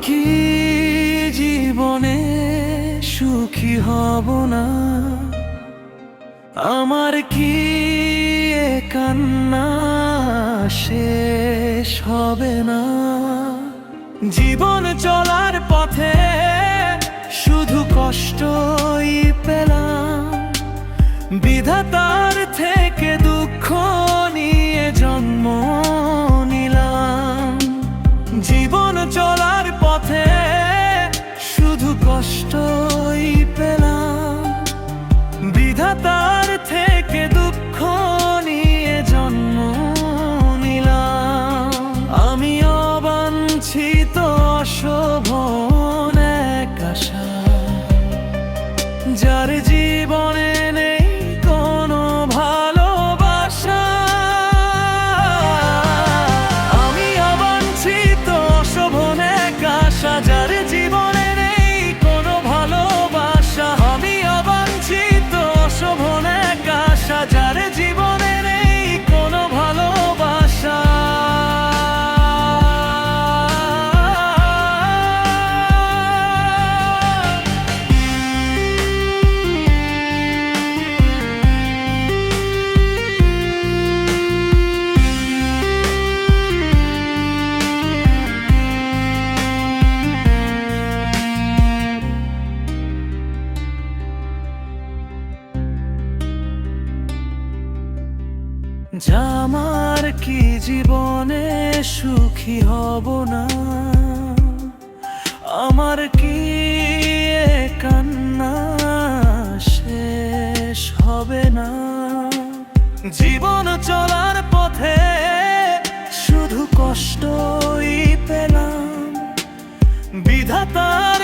কি জীবনে সুখী হব না? আমার কি এ কান্না শেষ হবে না? জীবন চলার পথে শুধু কষ্টই পেলাম, বিধাতার থেকে দুঃখ নিয়ে জন্ম নিলাম। জীবন চলার পথে শুধু কষ্টই পেলাম, বিধাতার থেকে দুঃখ নিয়ে জন্ম নিলাম। আমি অবাঞ্ছিত অশোভন এক আশা, যার জীবনে নেই কোনো ভালোবাসা। আমি অবাঞ্ছিত অশোভন এক আশা, যার জীবনে নেই কোনো ভালোবাসা। আমি অবাঞ্ছিত অশোভন এক আশা, যার জীবনে নেই কোনো ভালোবাসা। আমার কি জীবনে সুখী হব না? আমার কি এ কান্না শেষ হবে না? জীবন চলার পথে শুধু কষ্টই পেলাম, বিধাতার